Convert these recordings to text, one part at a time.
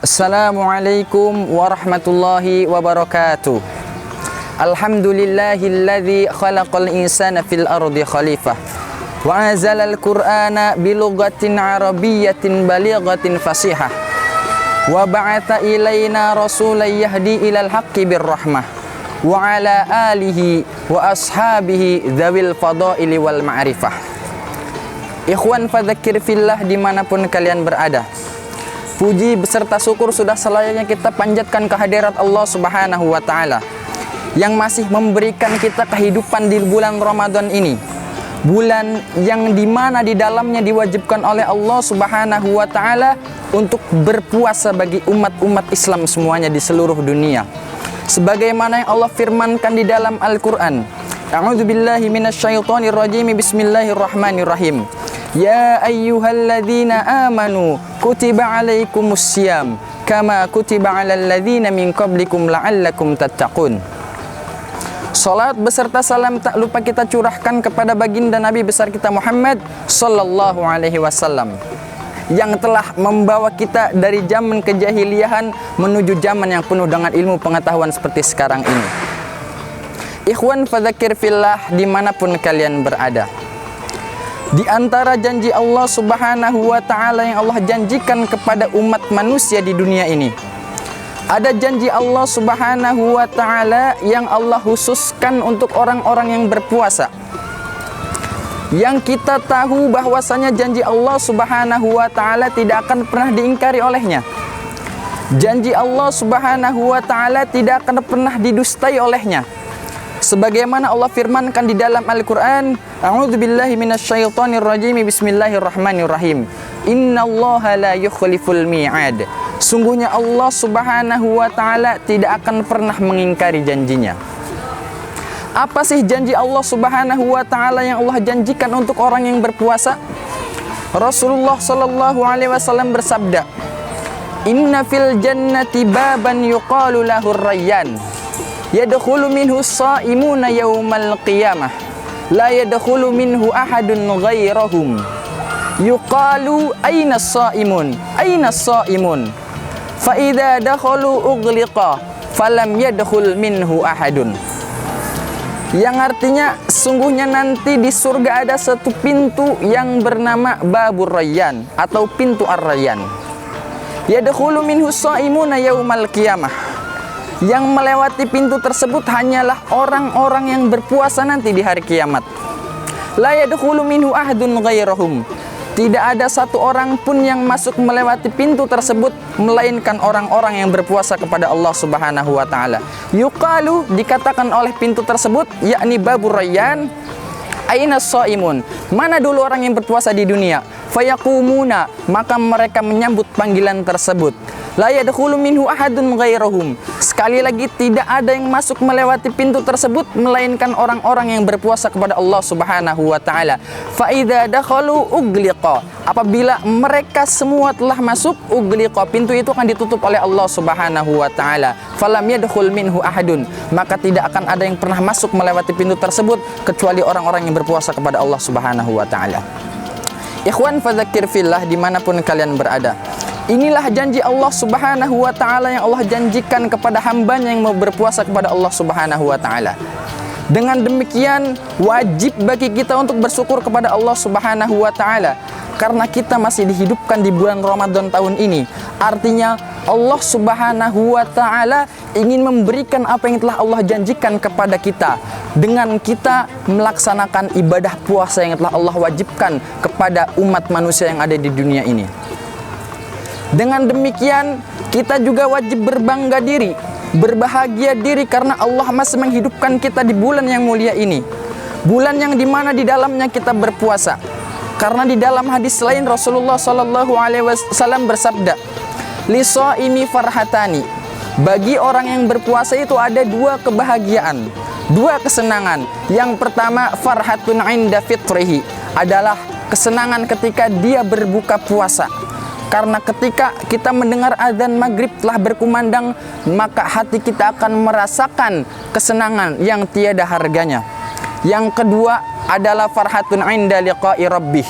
Assalamualaikum warahmatullahi wabarakatuh. Alhamdulillahilladzi khalaqal insana fil ardi khalifah wa anzalal qur'ana bilughatin arabiyyatin balighatin fasihah wa ba'atha ilaina rasulan yahdi ilal haqqi birrahmah wa ala alihi wa ashabihi dzawil fadaili wal ma'rifah. Ikhwan fadzakir fillah dimanapun kalian berada, puji beserta syukur sudah selayaknya kita panjatkan kehadirat Allah Subhanahu wa Ta'ala yang masih memberikan kita kehidupan di bulan Ramadan ini, bulan yang dimana di dalamnya diwajibkan oleh Allah Subhanahu wa Ta'ala untuk berpuasa bagi umat-umat Islam semuanya di seluruh dunia, sebagaimana yang Allah firmankan di dalam Al-Quran. A'udzubillahi minasyaitonirrajim. Bismillahirrahmanirrahim. Ya ayyuhalladzina amanu kutiba alaikumussyam kama kutiba alal ladzina min qablikum la'allakum tattaqun. Salat beserta salam tak lupa kita curahkan kepada baginda Nabi besar kita Muhammad sallallahu alaihi wasallam yang telah membawa kita dari zaman kejahiliahan menuju zaman yang penuh dengan ilmu pengetahuan seperti sekarang ini. Ikhwan fadzakir fillah dimanapun kalian berada, di antara janji Allah Subhanahu wa Ta'ala yang Allah janjikan kepada umat manusia di dunia ini, ada janji Allah Subhanahu wa Ta'ala yang Allah khususkan untuk orang-orang yang berpuasa, yang kita tahu bahwasanya janji Allah Subhanahu wa Ta'ala tidak akan pernah diingkari olehnya. Janji Allah Subhanahu wa Ta'ala tidak akan pernah didustai olehnya, sebagaimana Allah firmankan di dalam Al-Quran. A'udzubillahi minasyaitonirrajim. Bismillahirrahmanirrahim. Innallaha la yukhliful mi'ad. Sungguhnya Allah Subhanahu wa Ta'ala tidak akan pernah mengingkari janjinya. Apa sih janji Allah Subhanahu wa Ta'ala yang Allah janjikan untuk orang yang berpuasa? Rasulullah sallallahu alaihi wasallam bersabda, "Inna fil jannati baban yuqalu lahur rayyan. Yadkhulu minhu as-sha'imuna yaumal qiyamah. La yadkhulu minhu ahadun ghairahum. Yuqalu aina as-sha'imun? Aina as-sha'imun? Fa idza dakhalu ughliqa falam yadkhul minhu ahadun." Yang artinya sungguhnya nanti di surga ada satu pintu yang bernama Babur Rayyan atau pintu Ar-Rayyan. Yadkhulu minhu as-sha'imuna yaumal qiyamah. Yang melewati pintu tersebut hanyalah orang-orang yang berpuasa nanti di hari kiamat. La yadkhulu minhu ahadun ghairahum. Tidak ada satu orang pun yang masuk melewati pintu tersebut melainkan orang-orang yang berpuasa kepada Allah Subhanahu wa Ta'ala. Yuqalu, dikatakan oleh pintu tersebut, yakni Babur Rayyan, aina shaimun? Mana dulu orang yang berpuasa di dunia? Fayaqumuna, maka mereka menyambut panggilan tersebut. La yadkhulu minhu ahadun ghairahum. Sekali lagi, tidak ada yang masuk melewati pintu tersebut melainkan orang-orang yang berpuasa kepada Allah Subhanahu wa Ta'ala. Fa idza dakhalu ughliqa. Apabila mereka semua telah masuk, ughliqa, pintu itu akan ditutup oleh Allah Subhanahu wa Ta'ala. Falam yadkhul minhu ahadun. Maka tidak akan ada yang pernah masuk melewati pintu tersebut kecuali orang-orang yang berpuasa kepada Allah Subhanahu wa Ta'ala. Ikhwan fadzakir fillah dimanapun kalian berada, inilah janji Allah Subhanahu wa Ta'ala yang Allah janjikan kepada hambanya yang mau berpuasa kepada Allah Subhanahu wa Ta'ala. Dengan demikian wajib bagi kita untuk bersyukur kepada Allah Subhanahu wa Ta'ala karena kita masih dihidupkan di bulan Ramadan tahun ini. Artinya Allah Subhanahu wa Ta'ala ingin memberikan apa yang telah Allah janjikan kepada kita dengan kita melaksanakan ibadah puasa yang telah Allah wajibkan kepada umat manusia yang ada di dunia ini. Dengan demikian kita juga wajib berbangga diri, berbahagia diri karena Allah masih menghidupkan kita di bulan yang mulia ini, bulan yang dimana di dalamnya kita berpuasa. Karena di dalam hadis lain Rasulullah sallallahu alaihi wasallam bersabda, "Lisaimi farhatani." Bagi orang yang berpuasa itu ada dua kebahagiaan, dua kesenangan. Yang pertama, farhatun inda fitrihi, adalah kesenangan ketika dia berbuka puasa. Karena ketika kita mendengar azan maghrib telah berkumandang, maka hati kita akan merasakan kesenangan yang tiada harganya. Yang kedua adalah farhatun inda liqa'i rabbih,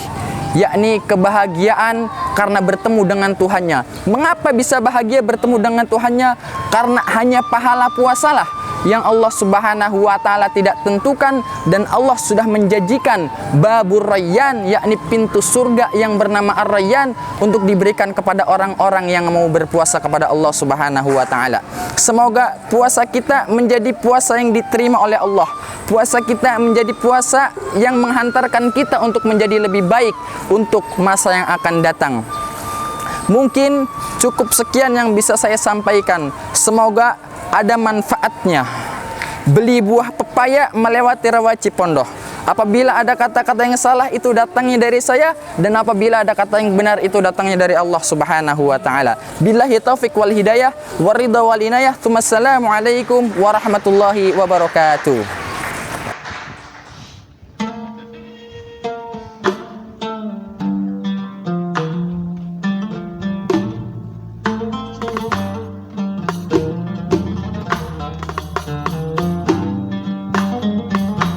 yakni kebahagiaan karena bertemu dengan Tuhannya. Mengapa bisa bahagia bertemu dengan Tuhannya? Karena hanya pahala puasalah yang Allah Subhanahu wa taala tidak tentukan, dan Allah sudah menjanjikan babur rayyan, yakni pintu surga yang bernama Ar-Rayyan, untuk diberikan kepada orang-orang yang mau berpuasa kepada Allah Subhanahu wa taala. Semoga puasa kita menjadi puasa yang diterima oleh Allah. Puasa kita menjadi puasa yang menghantarkan kita untuk menjadi lebih baik untuk masa yang akan datang. Mungkin cukup sekian yang bisa saya sampaikan. Semoga ada manfaatnya. Beli buah pepaya melewati rawa Cipondoh. Apabila ada kata-kata yang salah, itu datangnya dari saya, dan apabila ada kata yang benar, itu datangnya dari Allah Subhanahu wa taala. Billahi taufik wal hidayah, waridha wal inayah. Assalamualaikum warahmatullahi wabarakatuh.